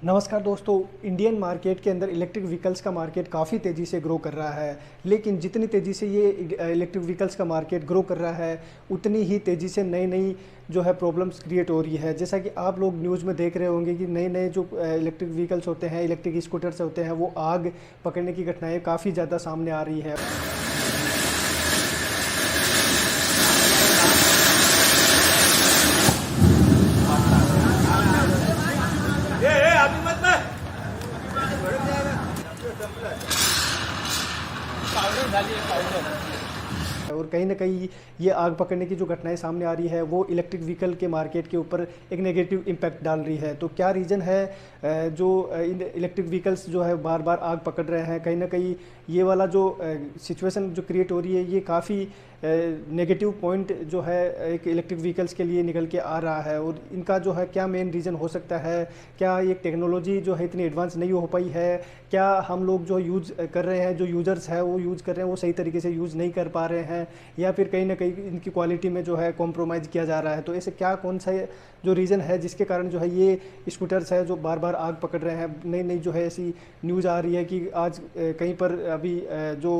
नमस्कार दोस्तों। Indian market के अंदर इलेक्ट्रिक व्हीकल्स का मार्केट काफ़ी तेज़ी से ग्रो कर रहा है, लेकिन जितनी तेज़ी से ये इलेक्ट्रिक व्हीकल्स का मार्केट ग्रो कर रहा है उतनी ही तेज़ी से नई नई जो है प्रॉब्लम्स क्रिएट हो रही है। जैसा कि आप लोग न्यूज़ में देख रहे होंगे कि नए नए जो इलेक्ट्रिक व्हीकल्स होते हैं, इलेक्ट्रिक स्कूटर्स होते हैं, वो आग पकड़ने की घटनाएँ काफ़ी ज़्यादा सामने आ रही है। अभी मत ना पाउडर डालिए पाउडर। और कहीं ना कहीं ये आग पकड़ने की जो घटनाएं सामने आ रही है वो इलेक्ट्रिक व्हीकल के मार्केट के ऊपर एक नेगेटिव इम्पैक्ट डाल रही है। तो क्या रीज़न है जो इलेक्ट्रिक व्हीकल्स जो है बार बार आग पकड़ रहे हैं? कहीं ना कहीं ये वाला जो सिचुएशन जो क्रिएट हो रही है ये काफ़ी नेगेटिव पॉइंट जो है एक इलेक्ट्रिक व्हीकल्स के लिए निकल के आ रहा है। और इनका जो है क्या मेन रीज़न हो सकता है? क्या ये टेक्नोलॉजी जो है इतनी एडवांस नहीं हो पाई है? क्या हम लोग जो यूज़ कर रहे हैं, जो यूज़र्स हैं वो यूज़ कर रहे हैं वो सही तरीके से यूज़ नहीं कर पा रहे हैं, या फिर कहीं ना कहीं इनकी क्वालिटी में जो है कॉम्प्रोमाइज़ किया जा रहा है? तो ऐसे क्या कौन सा जो रीज़न है जिसके कारण जो है ये स्कूटर्स है जो बार बार आग पकड़ रहे हैं? नई नई जो है ऐसी न्यूज़ आ रही है कि आज कहीं पर अभी जो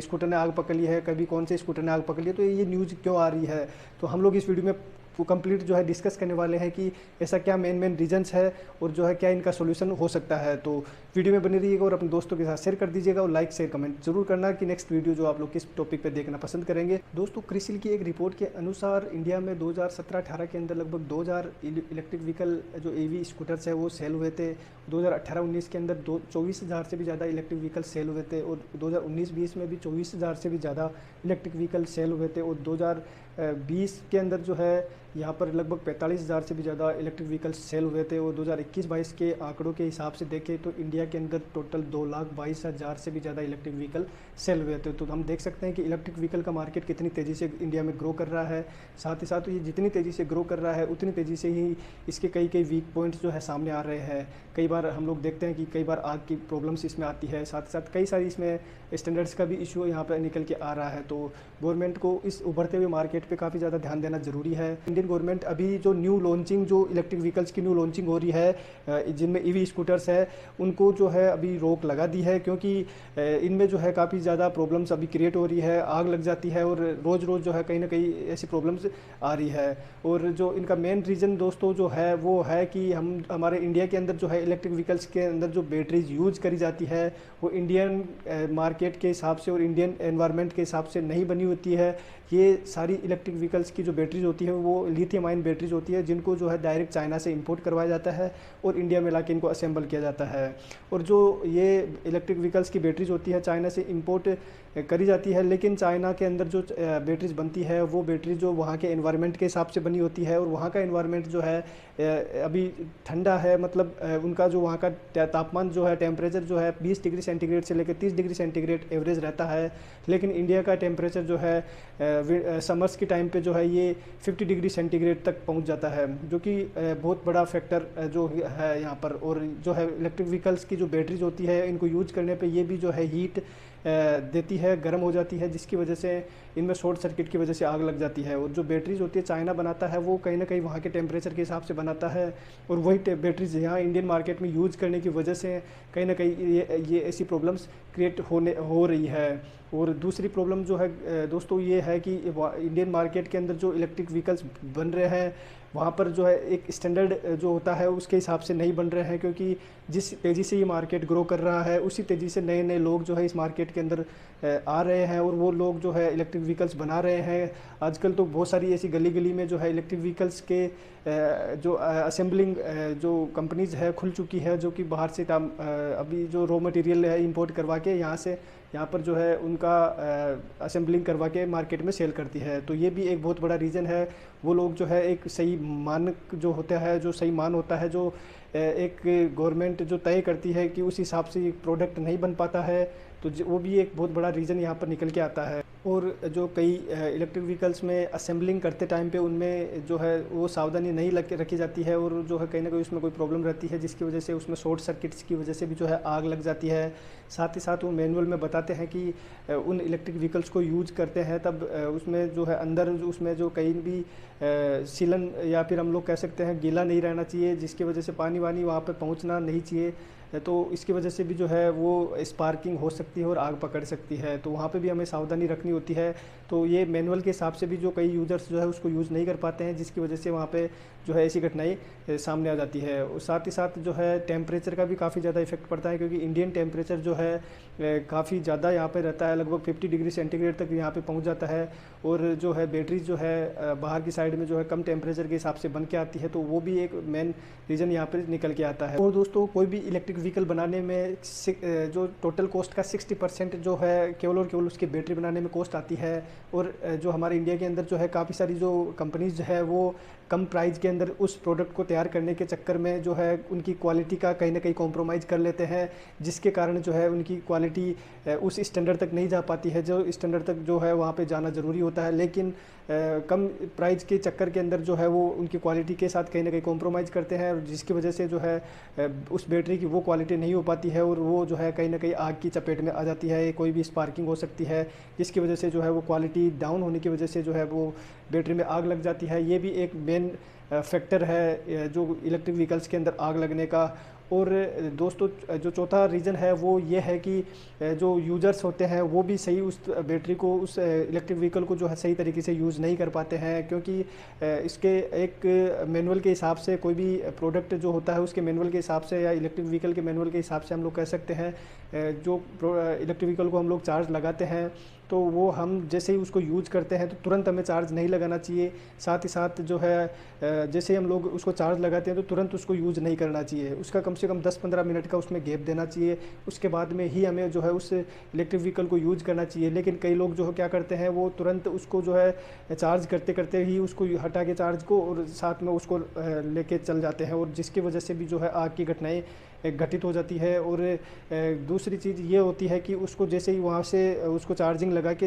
स्कूटर ने आग पकड़ ली है, कभी कौन से स्कूटर ने आग पकड़ ली है। तो ये न्यूज़ क्यों आ रही है? तो हम लोग इस वीडियो में कंप्लीट जो है डिस्कस करने वाले हैं कि ऐसा क्या मेन रीजंस है और जो है क्या इनका सोल्यूशन हो सकता है। तो वीडियो में बने रहिएगा और अपने दोस्तों के साथ शेयर कर दीजिएगा और लाइक शेयर कमेंट जरूर करना कि नेक्स्ट वीडियो जो आप लोग किस टॉपिक पे देखना पसंद करेंगे। दोस्तों, क्रिसिल की एक रिपोर्ट के अनुसार इंडिया में 2017-18 के अंदर लगभग 2000 इलेक्ट्रिक व्हीकल जो ईवी स्कूटर्स है वो सेल हुए थे। 2018-19 के अंदर 24,000 से भी ज़्यादा इलेक्ट्रिक व्हीकल सेल हुए थे और 2019-20 में भी 24,000 से भी ज़्यादा इलेक्ट्रिक व्हीकल सेल हुए थे। और 2020 के अंदर जो है यहाँ पर लगभग 45,000 से भी ज़्यादा इलेक्ट्रिक व्हीकल्स सेल हुए थे। और 2021-22 के आंकड़ों के हिसाब से देखें तो इंडिया के अंदर टोटल 2,22,000 से भी ज़्यादा इलेक्ट्रिक व्हीकल सेल हुए थे। तो हम देख सकते हैं कि इलेक्ट्रिक व्हीकल का मार्केट कितनी तेज़ी से इंडिया में ग्रो कर रहा है। साथ ही साथ ये जितनी तेज़ी से ग्रो कर रहा है उतनी तेज़ी से ही इसके कई कई वीक पॉइंट्स जो है सामने आ रहे हैं। कई बार हम लोग देखते हैं कि कई बार आग की प्रॉब्लम्स इसमें आती है, साथ ही साथ कई सारी इसमें स्टैंडर्ड्स का भी इशू यहाँ पर निकल के आ रहा है। तो गवर्नमेंट को इस उभरते हुए मार्केट पे काफ़ी ज़्यादा ध्यान देना जरूरी है। इंडियन गवर्नमेंट अभी जो न्यू लॉन्चिंग जो इलेक्ट्रिक व्हीकल्स की न्यू लॉन्चिंग हो रही है जिनमें ईवी स्कूटर्स है उनको जो है अभी रोक लगा दी है, क्योंकि इनमें जो है काफ़ी ज़्यादा प्रॉब्लम्स अभी क्रिएट हो रही है, आग लग जाती है और रोज़ रोज़ जो है कहीं ना कहीं ऐसी प्रॉब्लम्स आ रही है। और जो इनका मेन रीज़न दोस्तों जो है वो है कि हमारे इंडिया के अंदर जो है इलेक्ट्रिक व्हीकल्स के अंदर जो बैटरीज यूज करी जाती है वो इंडियन मार्केट के हिसाब से और इंडियन एनवायरनमेंट के हिसाब से नहीं बनी होती है। ये सारी इलेक्ट्रिक व्हीकल्स की जो बैटरीज होती है वो लिथियम आयन बैटरीज होती है, जिनको जो है डायरेक्ट चाइना से इंपोर्ट करवाया जाता है और इंडिया में लाके इनको असेंबल किया जाता है। और जो ये इलेक्ट्रिक व्हीकल्स की बैटरीज होती है चाइना से इंपोर्ट करी जाती है, लेकिन चाइना के अंदर जो बैटरीज बनती है वो बैटरी जो वहाँ के एनवायरनमेंट के हिसाब से बनी होती है। और वहाँ का एनवायरनमेंट जो है अभी ठंडा है, मतलब उनका जो वहाँ का तापमान जो है टेम्परेचर जो है 20 डिग्री सेंटीग्रेड से लेकर 30 डिग्री सेंटीग्रेड एवरेज रहता है। लेकिन इंडिया का टेम्परेचर जो है समर्स के टाइम पे जो है ये 50 डिग्री सेंटीग्रेड तक पहुंच जाता है, जो कि बहुत बड़ा फैक्टर जो है यहाँ पर। और जो है इलेक्ट्रिक व्हीकल्स की जो बैटरीज होती है इनको यूज करने पे ये भी जो है हीट देती है, गर्म हो जाती है, जिसकी वजह से इनमें शॉर्ट सर्किट की वजह से आग लग जाती है। और जो बैटरीज होती है चाइना बनाता है वो कहीं ना कहीं वहाँ के टेम्परेचर के हिसाब से बनाता है, और वही बैटरीज यहाँ इंडियन मार्केट में यूज करने की वजह से कहीं ना कहीं ये ऐसी प्रॉब्लम्स क्रिएट हो रही है। और दूसरी प्रॉब्लम जो है दोस्तों ये है कि इंडियन मार्केट के अंदर जो इलेक्ट्रिक व्हीकल्स बन रहे हैं वहाँ पर जो है एक स्टैंडर्ड जो होता है उसके हिसाब से नहीं बन रहे हैं, क्योंकि जिस तेज़ी से ये मार्केट ग्रो कर रहा है उसी तेज़ी से नए नए लोग जो है इस मार्केट के अंदर आ रहे हैं और वो लोग जो है इलेक्ट्रिक व्हीकल्स बना रहे हैं। आजकल तो बहुत सारी ऐसी गली गली में जो है इलेक्ट्रिक व्हीकल्स के जो असेंबलिंग जो कंपनीज़ है खुल चुकी है, जो कि बाहर से अभी जो रॉ मटेरियल है इंपोर्ट करवा के यहाँ पर जो है उनका असेंबलिंग करवा के मार्केट में सेल करती है। तो ये भी एक बहुत बड़ा रीज़न है। वो लोग जो है एक सही मानक जो होता है, जो सही मान होता है, जो एक गवर्नमेंट जो तय करती है कि उस हिसाब से प्रोडक्ट नहीं बन पाता है, तो वो भी एक बहुत बड़ा रीज़न यहाँ पर निकल के आता है। और जो कई इलेक्ट्रिक व्हीकल्स में असेंबलिंग करते टाइम पे उनमें जो है वो सावधानी नहीं रखी जाती है और जो है कहीं ना कहीं उसमें कोई प्रॉब्लम रहती है, जिसकी वजह से उसमें शॉर्ट सर्किट्स की वजह से भी जो है आग लग जाती है। साथ ही साथ वो मैनुअल में बताते हैं कि उन इलेक्ट्रिक व्हीकल्स को यूज करते हैं तब उसमें जो है अंदर उसमें जो कहीं भी सीलन या फिर हम लोग कह सकते हैं गीला नहीं रहना चाहिए, जिसकी वजह से पानी वानी वहाँ पे पहुँचना नहीं चाहिए। तो इसकी वजह से भी जो है वो स्पार्किंग हो सकती है और आग पकड़ सकती है, तो वहाँ पे भी हमें सावधानी रखनी होती है। तो ये मैनुअल के हिसाब से भी जो कई यूज़र्स जो है उसको यूज़ नहीं कर पाते हैं, जिसकी वजह से वहाँ पे जो है ऐसी घटनाएं सामने आ जाती है। और साथ ही साथ जो है टेम्परेचर का भी काफ़ी ज़्यादा इफेक्ट पड़ता है, क्योंकि इंडियन टेम्परेचर जो है काफ़ी ज़्यादा यहाँ पे रहता है, लगभग 50 डिग्री सेंटीग्रेड तक यहाँ पे पहुँच जाता है। और जो है बैटरी जो है बाहर की साइड में जो है कम टेम्परेचर के हिसाब से बन के आती है, तो वो भी एक मेन रीज़न यहाँ पर निकल के आता है। और दोस्तों कोई भी इलेक्ट्रिक व्हीकल बनाने में जो टोटल कॉस्ट का 60% जो है केवल और केवल उसकी बैटरी बनाने में कॉस्ट आती है। और जो हमारे इंडिया के अंदर जो है काफ़ी सारी जो कंपनीज है वो कम प्राइस के अंदर उस प्रोडक्ट को तैयार करने के चक्कर में जो है उनकी क्वालिटी का कहीं ना कहीं कॉम्प्रोमाइज़ कर लेते हैं, जिसके कारण जो है उनकी क्वालिटी उस स्टैंडर्ड तक नहीं जा पाती है जो स्टैंडर्ड तक जो है वहाँ पे जाना ज़रूरी होता है। लेकिन कम प्राइस के चक्कर के अंदर जो है वो उनकी क्वालिटी के साथ कहीं ना कहीं कॉम्प्रोमाइज़ करते हैं, और जिसकी वजह से जो है उस बैटरी की वो क्वालिटी नहीं हो पाती है और वो जो है कहीं ना कहीं आग की चपेट में आ जाती है, कोई भी स्पार्किंग हो सकती है, जिसकी वजह से जो है वो क्वालिटी डाउन होने की वजह से जो है वो बैटरी में आग लग जाती है। ये भी एक मेन फैक्टर है जो इलेक्ट्रिक व्हीकल्स के अंदर आग लगने का। और दोस्तों जो चौथा रीज़न है वो ये है कि जो यूज़र्स होते हैं वो भी सही उस बैटरी को उस इलेक्ट्रिक व्हीकल को जो है सही तरीके से यूज़ नहीं कर पाते हैं, क्योंकि इसके एक मैनुअल के हिसाब से कोई भी प्रोडक्ट जो होता है उसके मैनुअल के हिसाब से या इलेक्ट्रिक व्हीकल के मैनुअल के हिसाब से हम लोग कह सकते हैं जो इलेक्ट्रिक व्हीकल को हम लोग चार्ज लगाते हैं तो वो हम जैसे ही उसको यूज करते हैं तो तुरंत हमें चार्ज नहीं लगाना चाहिए। साथ ही साथ जो है जैसे ही हम लोग उसको चार्ज लगाते हैं तो तुरंत उसको यूज़ नहीं करना चाहिए, उसका कम से कम 10-15 मिनट का उसमें गैप देना चाहिए, उसके बाद में ही हमें जो है उस इलेक्ट्रिक व्हीकल को यूज करना चाहिए। लेकिन कई लोग जो है क्या करते हैं वो तुरंत उसको जो है चार्ज करते करते ही उसको हटा के चार्ज को और साथ में उसको लेके चल जाते हैं, और जिसकी वजह से भी जो है आग की घटनाएँ घटित हो जाती है। और दूसरी चीज़ ये होती है कि उसको जैसे ही वहाँ से उसको चार्जिंग लगा के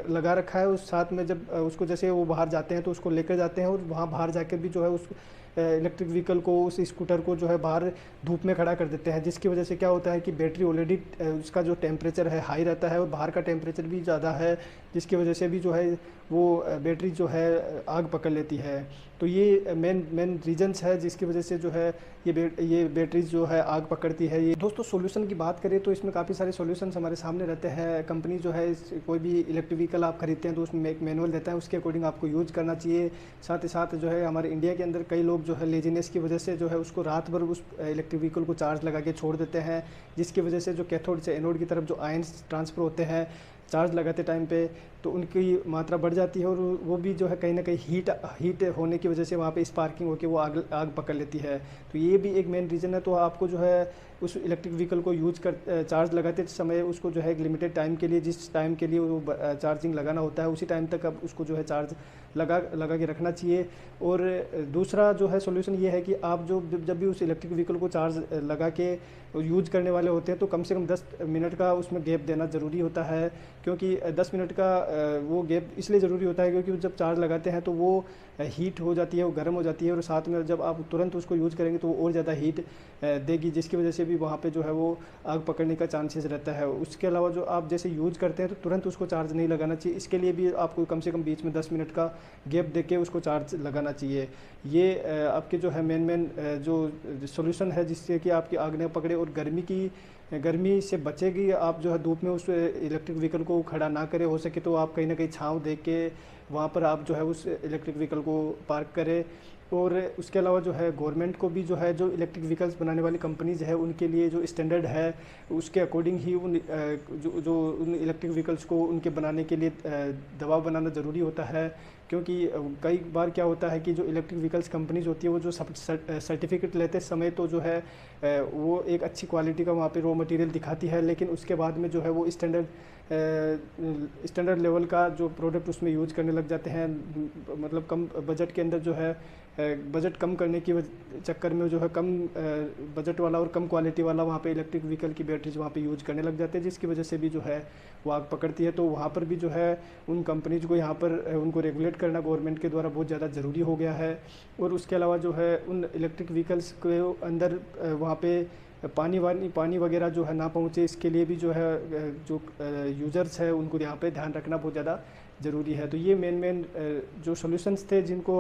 लगा रखा है, उस साथ में जब उसको जैसे वो बाहर जाते हैं तो उसको लेकर जाते हैं और वहाँ बाहर जाकर भी जो है उस इलेक्ट्रिक व्हीकल को उस स्कूटर को जो है बाहर धूप में खड़ा कर देते हैं, जिसकी वजह से क्या होता है कि बैटरी ऑलरेडी उसका जो टेम्परेचर है हाई रहता है और बाहर का टेम्परेचर भी ज़्यादा है, जिसकी वजह से भी जो है वो बैटरी जो है आग पकड़ लेती है। तो ये मेन रीजंस है जिसकी वजह से जो है ये बैटरी जो है आग पकड़ती है। ये दोस्तों सॉल्यूशन की बात करें तो इसमें काफ़ी सारे सॉल्यूशंस हमारे सामने रहते हैं। कंपनी जो है कोई भी इलेक्ट्रिक व्हीकल आप खरीदते हैं तो उसमें एक मैनुअल रहता है, उसके अकॉर्डिंग आपको यूज़ करना चाहिए। साथ ही साथ जो है हमारे इंडिया के अंदर कई लोग जो है लेजीनेस की वजह से जो है उसको रात भर उस इलेक्ट्रिक व्हीकल को चार्ज लगा के छोड़ देते हैं, जिसकी वजह से जो कैथोड से एनोड की तरफ जो आयंस ट्रांसफ़र होते हैं चार्ज लगाते टाइम पे तो उनकी मात्रा बढ़ जाती है और वो भी जो है कहीं ना कहीं हीट होने की वजह से वहाँ पे स्पार्किंग होकर वो आग पकड़ लेती है। तो ये भी एक मेन रीज़न है। तो आपको जो है उस इलेक्ट्रिक व्हीकल को यूज कर चार्ज लगाते समय उसको जो है एक लिमिटेड टाइम के लिए, जिस टाइम के लिए वो चार्जिंग लगाना होता है उसी टाइम तक अब उसको जो है चार्ज लगा के रखना चाहिए। और दूसरा जो है सॉल्यूशन ये है कि आप जब भी उस इलेक्ट्रिक व्हीकल को चार्ज लगा के यूज करने वाले होते हैं तो कम से कम 10 मिनट का उसमें गैप देना ज़रूरी होता है, क्योंकि 10 मिनट का वो गैप इसलिए ज़रूरी होता है क्योंकि जब चार्ज लगाते हैं तो वो हीट हो जाती है, वो गर्म हो जाती है और साथ में जब आप तुरंत उसको यूज़ करेंगे तो वो और ज़्यादा हीट देगी, जिसकी वजह से भी वहाँ पे जो है वो आग पकड़ने का चांसेस रहता है। उसके अलावा जो आप जैसे यूज़ करते हैं तो तुरंत उसको चार्ज नहीं लगाना चाहिए, इसके लिए भी आपको कम से कम बीच में 10 मिनट का गैप दे के उसको चार्ज लगाना चाहिए। ये आपके जो है मेन जो सॉल्यूशन है जिससे कि आपकी आग न पकड़े और गर्मी से बचेगी। आप जो है धूप में उस इलेक्ट्रिक व्हीकल को खड़ा ना करें, हो सके तो आप कहीं ना कहीं छांव देख के वहाँ पर आप जो है उस इलेक्ट्रिक व्हीकल को पार्क करें। और उसके अलावा जो है गवर्नमेंट को भी जो है जो इलेक्ट्रिक व्हीकल्स बनाने वाली कंपनीज है उनके लिए जो स्टैंडर्ड है उसके अकॉर्डिंग ही उन उन इलेक्ट्रिक व्हीकल्स को उनके बनाने के लिए दबाव बनाना ज़रूरी होता है, क्योंकि कई बार क्या होता है कि जो इलेक्ट्रिक व्हीकल्स कंपनीज होती है वो जो सर्टिफिकेट लेते समय तो जो है वो एक अच्छी क्वालिटी का वहाँ पे रॉ मटेरियल दिखाती है, लेकिन उसके बाद में जो है वो स्टैंडर्ड लेवल का जो प्रोडक्ट उसमें यूज करने लग जाते हैं। मतलब कम बजट के अंदर जो है बजट कम करने की चक्कर में जो है कम बजट वाला और कम क्वालिटी वाला वहाँ पे इलेक्ट्रिक व्हीकल की बैटरीज वहाँ पे यूज करने लग जाते हैं, जिसकी वजह से भी जो है वो आग पकड़ती है। तो वहाँ पर भी जो है उन कंपनीज को यहाँ पर उनको रेगुलेट करना गवर्नमेंट के द्वारा बहुत ज़्यादा ज़रूरी हो गया है। और उसके अलावा जो है उन इलेक्ट्रिक व्हीकल्स के अंदर वहाँ पे पानी वगैरह जो है ना पहुँचे, इसके लिए भी जो है जो यूज़र्स है उनको यहाँ पे ध्यान रखना बहुत ज़्यादा ज़रूरी है। तो ये मेन जो सॉल्यूशंस थे जिनको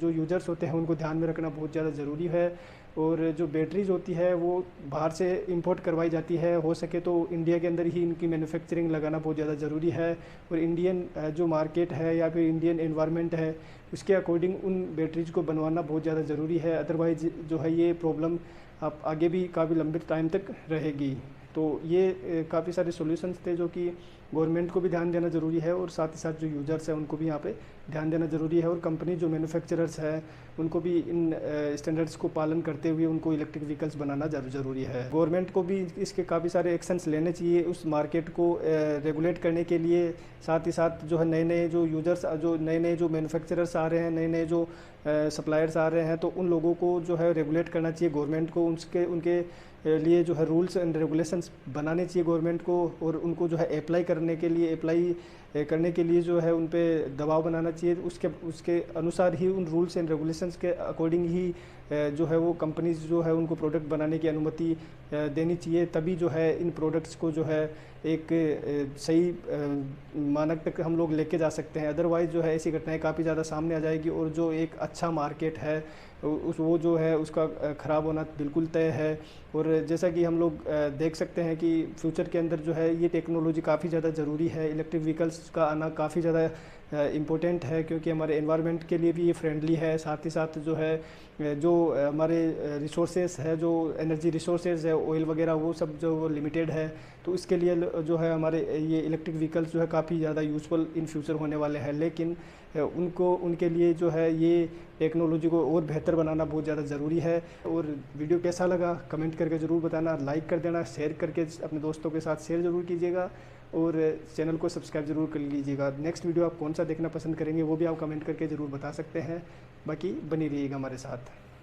जो यूज़र्स होते हैं उनको ध्यान में रखना बहुत ज़्यादा ज़रूरी है। और जो बैटरीज होती है वो बाहर से इंपोर्ट करवाई जाती है, हो सके तो इंडिया के अंदर ही इनकी मैन्युफैक्चरिंग लगाना बहुत ज़्यादा ज़रूरी है। और इंडियन जो मार्केट है या फिर इंडियन एनवायरनमेंट है उसके अकॉर्डिंग उन बैटरीज को बनवाना बहुत ज़्यादा ज़रूरी है। अदरवाइज़ जो है ये प्रॉब्लम आप आगे भी काफ़ी लंबे टाइम तक रहेगी। तो ये काफ़ी सारे सॉल्यूशंस थे जो कि गवर्नमेंट को भी ध्यान देना ज़रूरी है और साथ ही साथ जो यूज़र्स हैं उनको भी यहाँ पे ध्यान देना ज़रूरी है। और कंपनी जो मैन्युफैक्चरर्स हैं उनको भी इन स्टैंडर्ड्स को पालन करते हुए उनको इलेक्ट्रिक व्हीकल्स बनाना ज़रूरी है। गवर्नमेंट को भी इसके काफ़ी सारे एक्शंस लेने चाहिए उस मार्केट को रेगुलेट करने के लिए। साथ ही साथ जो है नए जो यूज़र्स, जो नए जो मैन्युफैक्चरर्स आ रहे हैं, नए जो सप्लायर्स आ रहे हैं, तो उन लोगों को जो है रेगुलेट करना चाहिए गवर्नमेंट को। उनके लिए जो है रूल्स एंड रेगुलेशंस बनाने चाहिए गवर्नमेंट को। और उनको जो है अप्लाई करने के लिए जो है उन पे दबाव बनाना चाहिए। उसके अनुसार ही, उन रूल्स एंड रेगुलेशंस के अकॉर्डिंग ही जो है वो कंपनीज जो है उनको प्रोडक्ट बनाने की अनुमति देनी चाहिए। तभी जो है इन प्रोडक्ट्स को जो है एक सही मानक तक हम लोग लेके जा सकते हैं। अदरवाइज़ जो है ऐसी घटनाएं काफ़ी ज़्यादा सामने आ जाएगी और जो एक अच्छा मार्केट है वो जो है उसका ख़राब होना बिल्कुल तय है। और जैसा कि हम लोग देख सकते हैं कि फ्यूचर के अंदर जो है ये टेक्नोलॉजी काफ़ी ज़्यादा ज़रूरी है। इलेक्ट्रिक व्हीकल्स का आना काफ़ी ज़्यादा इम्पोर्टेंट है क्योंकि हमारे एनवायरनमेंट के लिए भी ये फ्रेंडली है। साथ ही साथ जो है जो हमारे रिसोर्सेज है, जो एनर्जी रिसोर्सेज है, ऑयल वगैरह, वो सब जो लिमिटेड है। तो इसके लिए जो है हमारे ये इलेक्ट्रिक व्हीकल्स जो है काफ़ी ज़्यादा यूज़फुल इन फ्यूचर होने वाले हैं। लेकिन उनके लिए जो है ये टेक्नोलॉजी को और बेहतर बनाना बहुत ज़्यादा ज़रूरी है। और वीडियो कैसा लगा कमेंट करके ज़रूर बताना, लाइक कर देना, शेयर करके अपने दोस्तों के साथ शेयर ज़रूर कीजिएगा और चैनल को सब्सक्राइब ज़रूर कर लीजिएगा। नेक्स्ट वीडियो आप कौन सा देखना पसंद करेंगे वो भी आप कमेंट करके ज़रूर बता सकते हैं। बाकी बनी रहिएगा हमारे साथ।